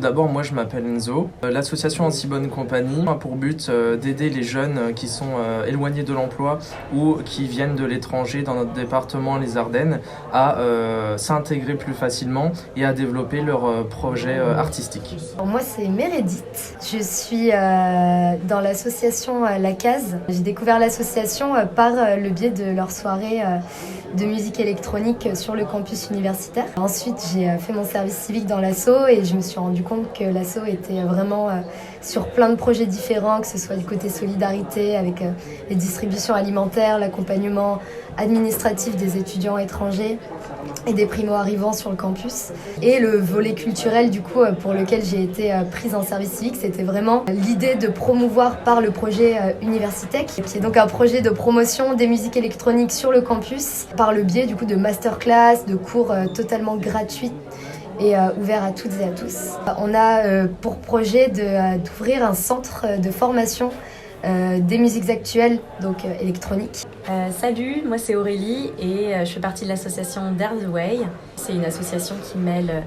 d'abord, moi je m'appelle Enzo. L'association En Si Bonne Compagnie a pour but d'aider les jeunes qui sont éloignés de l'emploi ou qui viennent de l'étranger dans notre département, les Ardennes, à s'intégrer plus facilement et à développer leurs projets artistiques. Moi, c'est Meredith. Je suis dans l'association La Case. J'ai découvert l'association par le biais de leur soirée de musique électronique sur le campus universitaire. Ensuite, j'ai fait mon service civique dans l'asso et je me suis rendu compte que l'asso était vraiment sur plein de projets différents, que ce soit du côté solidarité avec les distributions alimentaires, l'accompagnement administratif des étudiants étrangers et des primo-arrivants sur le campus. Et le volet culturel, du coup, pour lequel j'ai été prise en service civique, c'était vraiment l'idée de promouvoir par le projet Universitech, qui est donc un projet de promotion des musiques électroniques sur le campus, par le biais, du coup, de masterclass, de cours totalement gratuits et ouvert à toutes et à tous. On a pour projet d'ouvrir un centre de formation des musiques actuelles, donc électroniques. Salut, moi c'est Aurélie et je fais partie de l'association Dare the Way. C'est une association qui mêle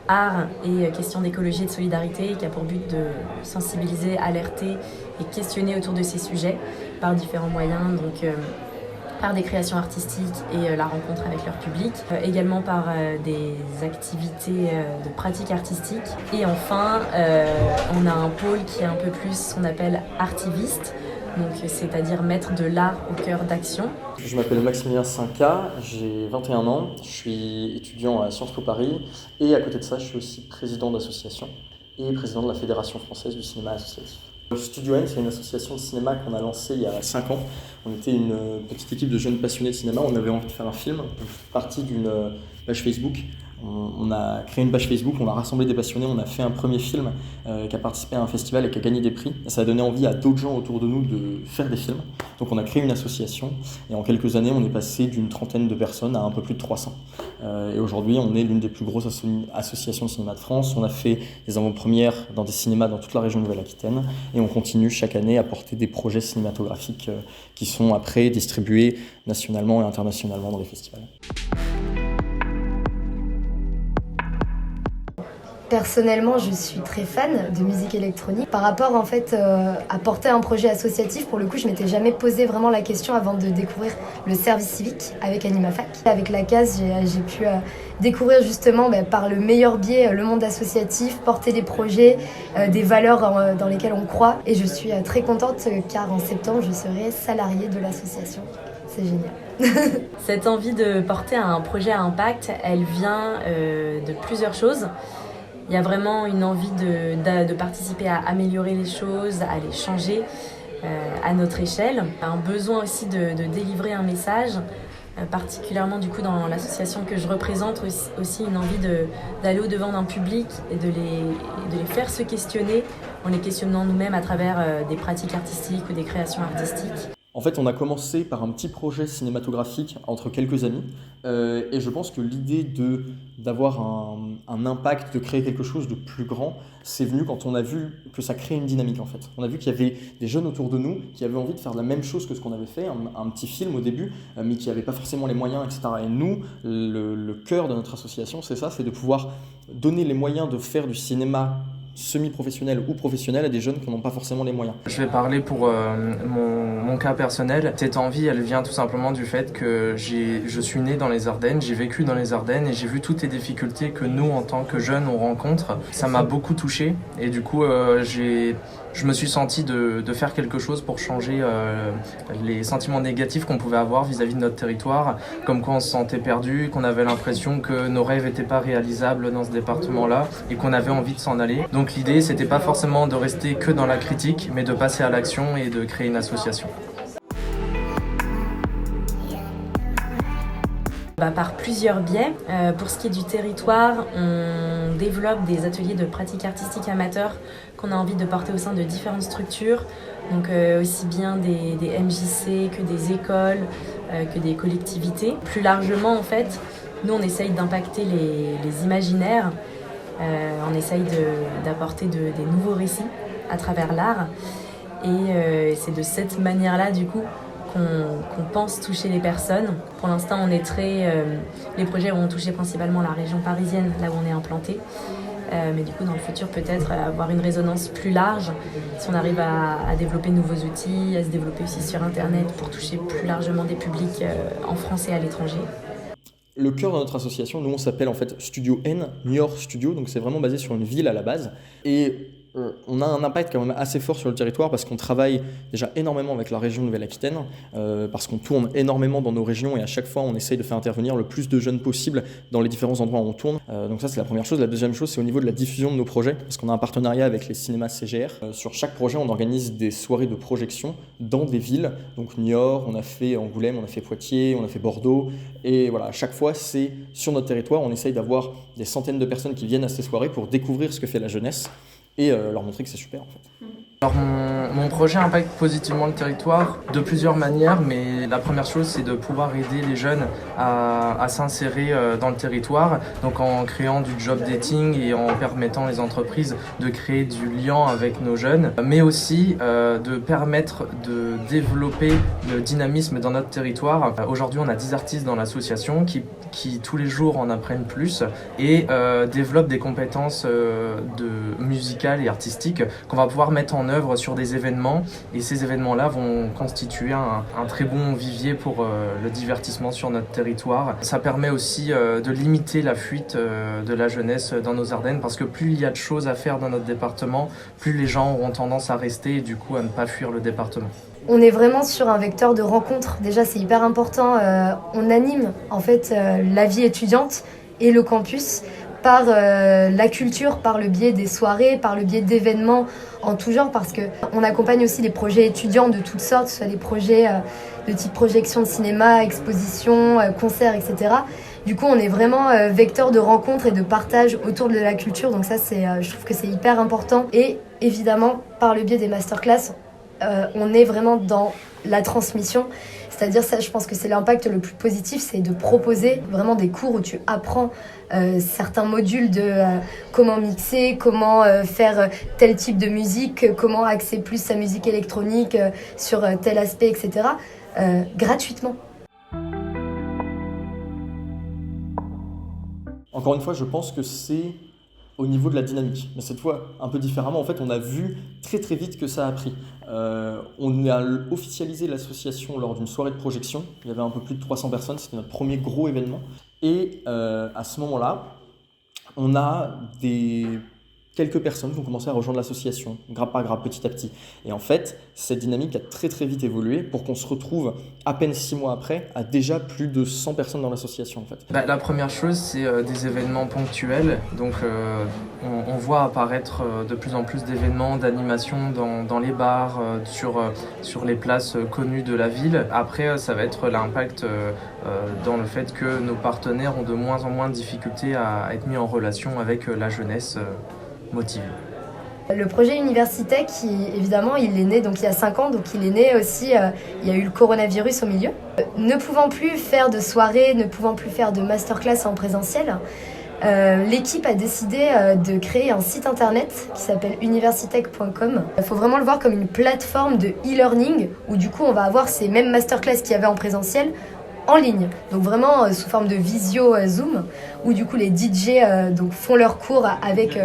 art et questions d'écologie et de solidarité et qui a pour but de sensibiliser, alerter et questionner autour de ces sujets par différents moyens. Donc, par des créations artistiques et la rencontre avec leur public, également par des activités de pratique artistique. Et enfin, on a un pôle qui est un peu plus ce qu'on appelle artiviste, donc c'est-à-dire mettre de l'art au cœur d'action. Je m'appelle Maximilien Cinca, j'ai 21 ans, je suis étudiant à Sciences Po Paris et à côté de ça, je suis aussi président d'association et président de la Fédération française du cinéma associatif. Studio N, c'est une association de cinéma qu'on a lancée il y a 5 ans. On était une petite équipe de jeunes passionnés de cinéma, on avait envie de faire un film, on fait partie d'une page Facebook. On a créé une page Facebook, on a rassemblé des passionnés, on a fait un premier film qui a participé à un festival et qui a gagné des prix. Et ça a donné envie à d'autres gens autour de nous de faire des films. Donc on a créé une association et en quelques années on est passé d'une trentaine de personnes à un peu plus de 300. Et aujourd'hui on est l'une des plus grosses associations de cinéma de France. On a fait des avant-premières dans des cinémas dans toute la région Nouvelle-Aquitaine et on continue chaque année à porter des projets cinématographiques qui sont après distribués nationalement et internationalement dans les festivals. Personnellement, je suis très fan de musique électronique. Par rapport en fait à porter un projet associatif, pour le coup, je m'étais jamais posé vraiment la question avant de découvrir le service civique avec AnimaFac. Avec la case, j'ai pu découvrir justement par le meilleur biais le monde associatif, porter des projets, des valeurs dans lesquelles on croit. Et je suis très contente car en septembre, je serai salariée de l'association. C'est génial. Cette envie de porter un projet à impact, elle vient de plusieurs choses. Il y a vraiment une envie de participer à améliorer les choses, à les changer à notre échelle. Un besoin aussi de délivrer un message, particulièrement du coup dans l'association que je représente, aussi une envie d'aller au-devant d'un public et de les faire se questionner en les questionnant nous-mêmes à travers des pratiques artistiques ou des créations artistiques. En fait, on a commencé par un petit projet cinématographique entre quelques amis et je pense que l'idée d'avoir un impact, de créer quelque chose de plus grand, c'est venu quand on a vu que ça crée une dynamique en fait. On a vu qu'il y avait des jeunes autour de nous qui avaient envie de faire la même chose que ce qu'on avait fait, un petit film au début, mais qui n'avaient pas forcément les moyens, etc. Et nous, le cœur de notre association, c'est ça, c'est de pouvoir donner les moyens de faire du cinéma semi-professionnel ou professionnel à des jeunes qui n'ont pas forcément les moyens. Je vais parler pour mon cas personnel. Cette envie, elle vient tout simplement du fait que je suis né dans les Ardennes, j'ai vécu dans les Ardennes et j'ai vu toutes les difficultés que nous, en tant que jeunes, on rencontre. Ça m'a beaucoup touché et du coup, je me suis senti de faire quelque chose pour changer les sentiments négatifs qu'on pouvait avoir vis-à-vis de notre territoire, comme quoi on se sentait perdu, qu'on avait l'impression que nos rêves n'étaient pas réalisables dans ce département-là et qu'on avait envie de s'en aller. Donc l'idée, c'était pas forcément de rester que dans la critique, mais de passer à l'action et de créer une association. Par plusieurs biais. Pour ce qui est du territoire, on développe des ateliers de pratique artistique amateur qu'on a envie de porter au sein de différentes structures, donc aussi bien des MJC que des écoles, que des collectivités. Plus largement, en fait, nous on essaye d'impacter les imaginaires, on essaye d'apporter des nouveaux récits à travers l'art, et c'est de cette manière-là, du coup, qu'on pense toucher les personnes. Pour l'instant, on est les projets vont toucher principalement la région parisienne, là où on est implanté. Mais du coup, dans le futur, peut-être avoir une résonance plus large, si on arrive à développer de nouveaux outils, à se développer aussi sur Internet pour toucher plus largement des publics en France et à l'étranger. Le cœur de notre association, nous on s'appelle en fait Studio N, Niort Studio, donc c'est vraiment basé sur une ville à la base. Et on a un impact quand même assez fort sur le territoire parce qu'on travaille déjà énormément avec la région Nouvelle-Aquitaine, parce qu'on tourne énormément dans nos régions et à chaque fois on essaye de faire intervenir le plus de jeunes possible dans les différents endroits où on tourne. Donc ça c'est la première chose. La deuxième chose c'est au niveau de la diffusion de nos projets, parce qu'on a un partenariat avec les cinémas CGR. Sur chaque projet on organise des soirées de projection dans des villes, donc Niort, on a fait Angoulême, on a fait Poitiers, on a fait Bordeaux, et voilà, à chaque fois c'est sur notre territoire, on essaye d'avoir des centaines de personnes qui viennent à ces soirées pour découvrir ce que fait la jeunesse et leur montrer que c'est super en fait. Alors mon projet impacte positivement le territoire de plusieurs manières, mais la première chose c'est de pouvoir aider les jeunes à s'insérer dans le territoire, donc en créant du job dating et en permettant les entreprises de créer du lien avec nos jeunes, mais aussi de permettre de développer le dynamisme dans notre territoire. Aujourd'hui on a 10 artistes dans l'association qui tous les jours en apprennent plus et développent des compétences musicales et artistiques qu'on va pouvoir mettre en œuvre sur des événements, et ces événements-là vont constituer un très bon vivier pour le divertissement sur notre territoire. Ça permet aussi de limiter la fuite de la jeunesse dans nos Ardennes, parce que plus il y a de choses à faire dans notre département, plus les gens auront tendance à rester et du coup à ne pas fuir le département. On est vraiment sur un vecteur de rencontre. Déjà, c'est hyper important. On anime en fait la vie étudiante et le campus par la culture, par le biais des soirées, par le biais d'événements en tout genre, parce qu'on accompagne aussi des projets étudiants de toutes sortes, soit des projets de type projection de cinéma, exposition, concerts, etc. Du coup, on est vraiment vecteur de rencontre et de partage autour de la culture, donc ça, je trouve que c'est hyper important. Et évidemment, par le biais des masterclass, on est vraiment dans la transmission. C'est-à-dire, ça, je pense que c'est l'impact le plus positif, c'est de proposer vraiment des cours où tu apprends certains modules de comment mixer, comment faire tel type de musique, comment axer plus sa musique électronique sur tel aspect, etc. Gratuitement. Encore une fois, je pense que c'est au niveau de la dynamique, mais cette fois un peu différemment. En fait, on a vu très très vite que ça a pris. On a officialisé l'association lors d'une soirée de projection. Il y avait un peu plus de 300 personnes, c'était notre premier gros événement. Et à ce moment-là, on a quelques personnes qui ont commencé à rejoindre l'association, grappe par grappe, petit à petit. Et en fait, cette dynamique a très très vite évolué pour qu'on se retrouve à peine 6 mois après à déjà plus de 100 personnes dans l'association en fait. La première chose, c'est des événements ponctuels. Donc on voit apparaître de plus en plus d'événements, d'animations dans les bars, sur les places connues de la ville. Après, ça va être l'impact dans le fait que nos partenaires ont de moins en moins de difficultés à être mis en relation avec la jeunesse motivée. Le projet Universitech, évidemment, il est né donc il y a 5 ans, donc il est né aussi, il y a eu le coronavirus au milieu. Ne pouvant plus faire de soirées, ne pouvant plus faire de masterclass en présentiel, l'équipe a décidé de créer un site internet qui s'appelle universitech.com. Il faut vraiment le voir comme une plateforme de e-learning où du coup on va avoir ces mêmes masterclass qu'il y avait en présentiel en ligne, donc vraiment sous forme de visio Zoom, où du coup les DJ donc font leurs cours avec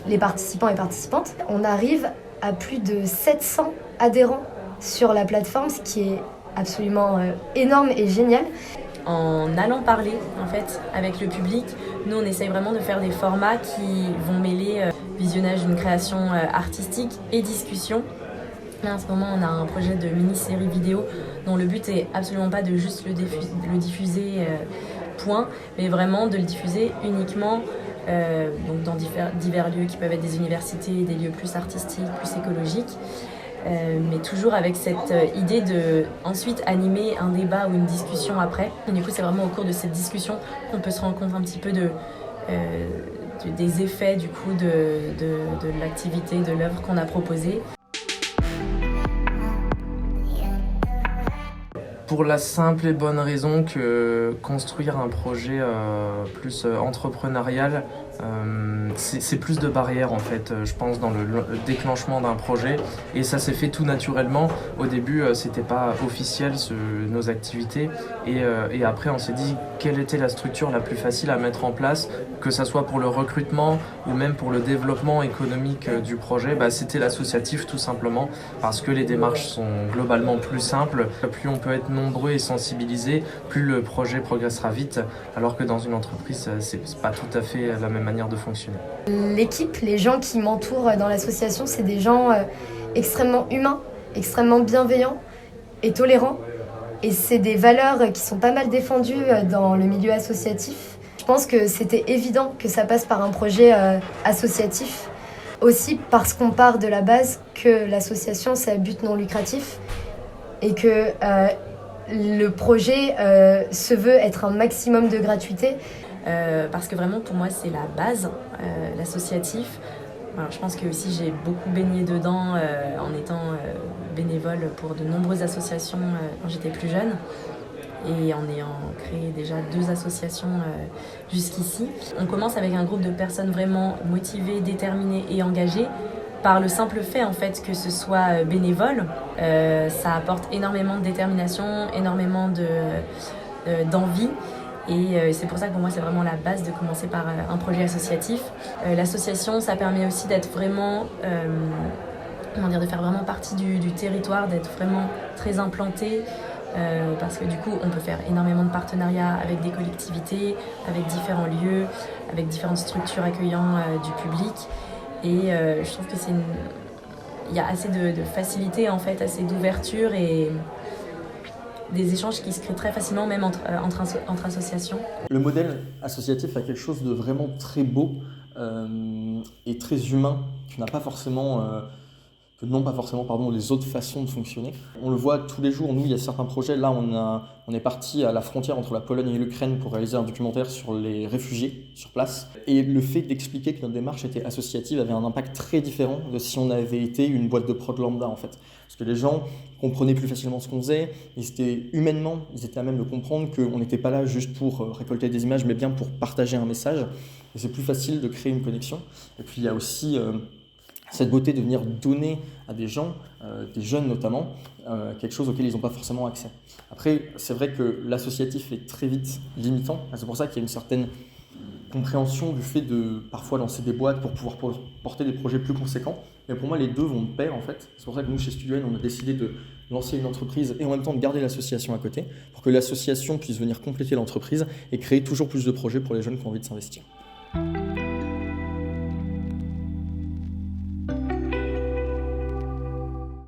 les participants et participantes. On arrive à plus de 700 adhérents sur la plateforme, ce qui est absolument énorme et génial. En allant parler en fait avec le public, nous on essaye vraiment de faire des formats qui vont mêler visionnage d'une création artistique et discussion. Là, en ce moment, on a un projet de mini-série vidéo dont le but est absolument pas de juste le diffuser point, mais vraiment de le diffuser uniquement donc dans divers lieux qui peuvent être des universités, des lieux plus artistiques, plus écologiques, mais toujours avec cette idée de ensuite animer un débat ou une discussion après. Et du coup, c'est vraiment au cours de cette discussion qu'on peut se rendre compte un petit peu des effets du coup de l'activité, de l'œuvre qu'on a proposée. Pour la simple et bonne raison que construire un projet plus entrepreneurial c'est plus de barrières en fait, je pense, dans le déclenchement d'un projet. Et ça s'est fait tout naturellement. Au début, c'était pas officiel nos activités. Et après, on s'est dit quelle était la structure la plus facile à mettre en place, que ça soit pour le recrutement ou même pour le développement économique du projet. C'était l'associatif tout simplement, parce que les démarches sont globalement plus simples. Plus on peut être nombreux et sensibilisés, plus le projet progressera vite, alors que dans une entreprise, c'est pas tout à fait la même manière de fonctionner. L'équipe, les gens qui m'entourent dans l'association, c'est des gens extrêmement humains, extrêmement bienveillants et tolérants. Et c'est des valeurs qui sont pas mal défendues dans le milieu associatif. Je pense que c'était évident que ça passe par un projet associatif. Aussi parce qu'on part de la base que l'association, c'est à but non lucratif et que le projet se veut être un maximum de gratuité. Parce que vraiment, pour moi, c'est la base, l'associatif. Alors, je pense que aussi j'ai beaucoup baigné dedans en étant bénévole pour de nombreuses associations quand j'étais plus jeune et en ayant créé déjà 2 associations jusqu'ici. On commence avec un groupe de personnes vraiment motivées, déterminées et engagées. Par le simple fait en fait que ce soit bénévole, ça apporte énormément de détermination, énormément d'envie. Et c'est pour ça que pour moi c'est vraiment la base de commencer par un projet associatif. L'association, ça permet aussi d'être vraiment, de faire vraiment partie du territoire, d'être vraiment très implanté. Parce que du coup on peut faire énormément de partenariats avec des collectivités, avec différents lieux, avec différentes structures accueillant du public. Et je trouve que il y a assez de facilité en fait, assez d'ouverture et des échanges qui se créent très facilement même entre associations. Le modèle associatif a quelque chose de vraiment très beau et très humain que n'ont pas forcément les autres façons de fonctionner. On le voit tous les jours, nous il y a certains projets, là on est parti à la frontière entre la Pologne et l'Ukraine pour réaliser un documentaire sur les réfugiés sur place. Et le fait d'expliquer que notre démarche était associative avait un impact très différent de si on avait été une boîte de prod lambda en fait. Parce que les gens comprenaient plus facilement ce qu'on faisait, ils étaient à même de comprendre qu'on n'était pas là juste pour récolter des images mais bien pour partager un message. Et c'est plus facile de créer une connexion. Et puis il y a aussi cette beauté de venir donner à des gens, des jeunes notamment, quelque chose auquel ils n'ont pas forcément accès. Après, c'est vrai que l'associatif est très vite limitant. C'est pour ça qu'il y a une certaine compréhension du fait de parfois lancer des boîtes pour pouvoir porter des projets plus conséquents. Mais pour moi, les deux vont de pair en fait. C'est pour ça que nous, chez Studio N, on a décidé de lancer une entreprise et en même temps de garder l'association à côté pour que l'association puisse venir compléter l'entreprise et créer toujours plus de projets pour les jeunes qui ont envie de s'investir.